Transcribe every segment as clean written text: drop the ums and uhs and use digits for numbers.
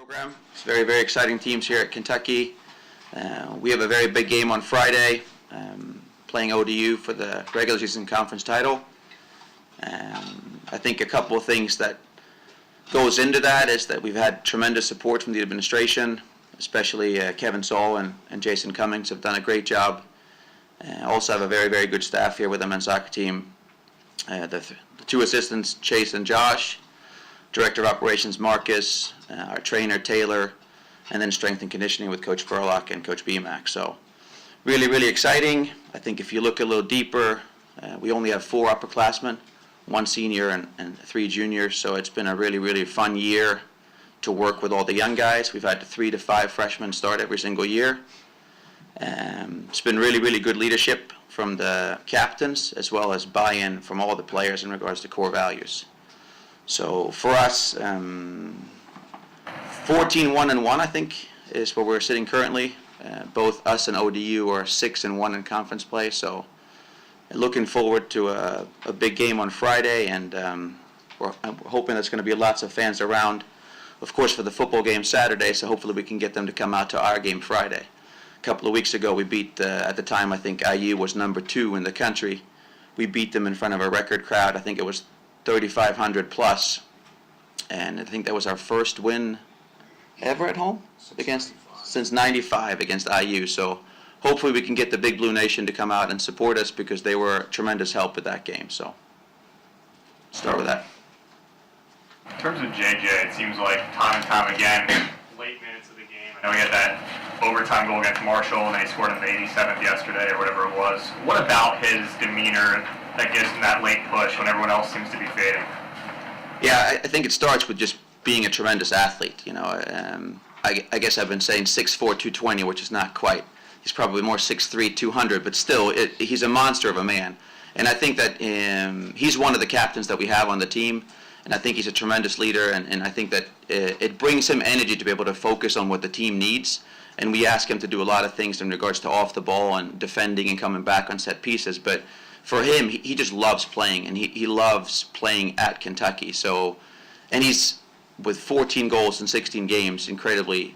Program. It's very, very exciting teams here at Kentucky. We have a very big game on Friday, playing ODU for the regular season conference title. I think a couple of things that goes into that is that we've had tremendous support from the administration, especially Kevin Saul and Jason Cummings have done a great job. Also have a very, very good staff here with the men's soccer team. The two assistants, Chase and Josh, Director of Operations Marcus, our trainer Taylor, and then strength and conditioning with Coach Furlock and Coach BMAC. So really, really exciting. I think if you look a little deeper, we only have 4 upperclassmen, 1 senior and 3 juniors. So it's been a really, really fun year to work with all the young guys. We've had 3 to 5 freshmen start every single year. It's been really, really good leadership from the captains as well as buy-in from all the players in regards to core values. So for us, 14-1-1 I think is where we're sitting currently. Both us and ODU are 6-1 in conference play. So looking forward to a big game on Friday, and we're hoping there's going to be lots of fans around, of course, for the football game Saturday. So hopefully we can get them to come out to our game Friday. A couple of weeks ago we beat, at the time I think IU was number 2 in the country. We beat them in front of a record crowd. I think it was 3,500 plus, and I think that was our first win ever at home since '95 against IU. So hopefully we can get the Big Blue Nation to come out and support us, because they were tremendous help with that game. So start with that. In terms of JJ, it seems like time and time again, late minutes of the game. I know he had that overtime goal against Marshall, and then he scored in the 87th yesterday or whatever it was. What about his demeanor that gives him that late push when everyone else seems to be fading? Yeah, I think it starts with just being a tremendous athlete. You know, I guess I've been saying 6'4", 220, which is not quite. He's probably more 6'3", 200, but still, he's a monster of a man. And I think that he's one of the captains that we have on the team, and I think he's a tremendous leader, and I think that it brings him energy to be able to focus on what the team needs. And we ask him to do a lot of things in regards to off the ball and defending and coming back on set pieces. But for him, he just loves playing, and he loves playing at Kentucky. So, and he's, with 14 goals in 16 games, incredibly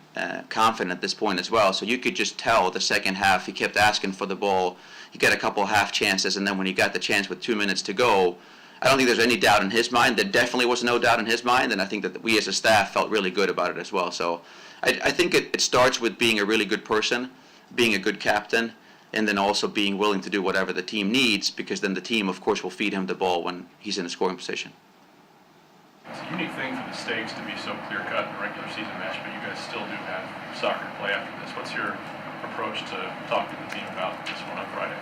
confident at this point as well. So you could just tell the second half he kept asking for the ball. He got a couple half chances, and then when he got the chance with 2 minutes to go, I don't think there's any doubt in his mind. There definitely was no doubt in his mind, and I think that we as a staff felt really good about it as well. So I think it starts with being a really good person, being a good captain, and then also being willing to do whatever the team needs, because then the team, of course, will feed him the ball when he's in a scoring position. It's a unique thing for the stakes to be so clear-cut in a regular season match, but you guys still do have soccer to play after this. What's your approach to talk to the team about this one on Friday?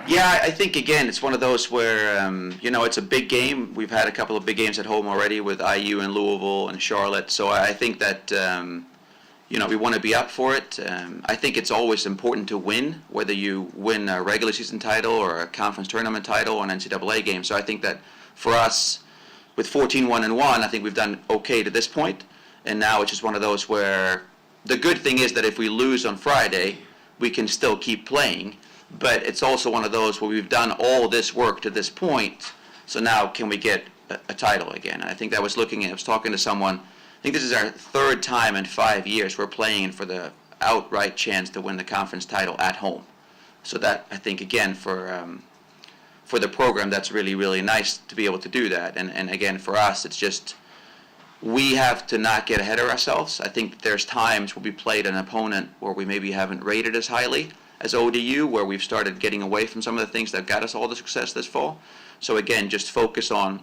Yeah, I think, again, it's one of those where, it's a big game. We've had a couple of big games at home already with IU and Louisville and Charlotte. So I think that, we want to be up for it. I think it's always important to win, whether you win a regular season title or a conference tournament title or an NCAA game. So I think that for us, with 14-1-1, I think we've done okay to this point. And now it's just one of those where the good thing is that if we lose on Friday, we can still keep playing. But it's also one of those where we've done all this work to this point, so now can we get a title again? I think I was talking to someone, I think this is our 3rd time in 5 years we're playing for the outright chance to win the conference title at home. So that, I think, again, for the program, that's really, really nice to be able to do that. And again, for us, it's just, we have to not get ahead of ourselves. I think there's times where we played an opponent where we maybe haven't rated as highly as ODU, where we've started getting away from some of the things that got us all the success this fall. So again, just focus on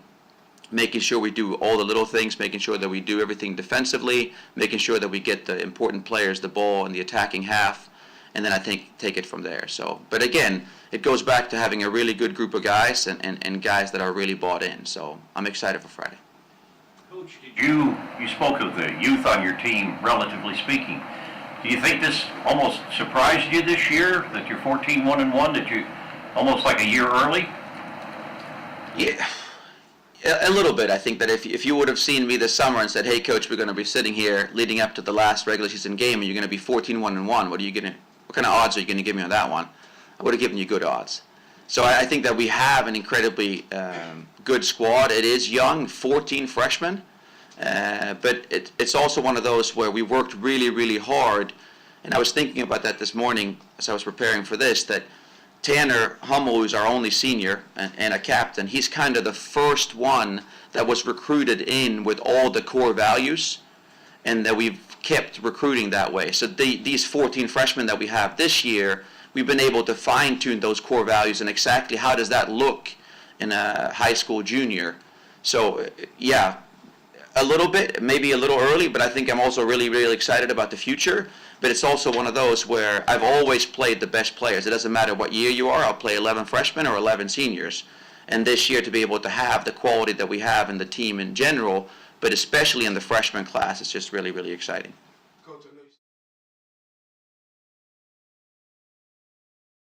making sure we do all the little things, making sure that we do everything defensively, making sure that we get the important players the ball in the attacking half, and then I think take it from there. So, but again, it goes back to having a really good group of guys and guys that are really bought in. So I'm excited for Friday. Coach, you spoke of the youth on your team, relatively speaking. Do you think this almost surprised you this year, that you're 14-1-1, that you almost like a year early? Yeah, a little bit. I think that if you would have seen me this summer and said, hey, Coach, we're going to be sitting here leading up to the last regular season game and you're going to be 14-1-1, what kind of odds are you going to give me on that one? I would have given you good odds. So I think that we have an incredibly good squad. It is young, 14 freshmen. But it's also one of those where we worked really, really hard. And I was thinking about that this morning as I was preparing for this, that Tanner Hummel, who's our only senior and a captain, he's kind of the first one that was recruited in with all the core values, and that we've kept recruiting that way. So these 14 freshmen that we have this year, we've been able to fine-tune those core values and exactly how does that look in a high school junior. So, yeah, a little bit, maybe a little early, but I think I'm also really, really excited about the future. But it's also one of those where I've always played the best players. It doesn't matter what year you are. I'll play 11 freshmen or 11 seniors. And this year to be able to have the quality that we have in the team in general, but especially in the freshman class, it's just really, really exciting.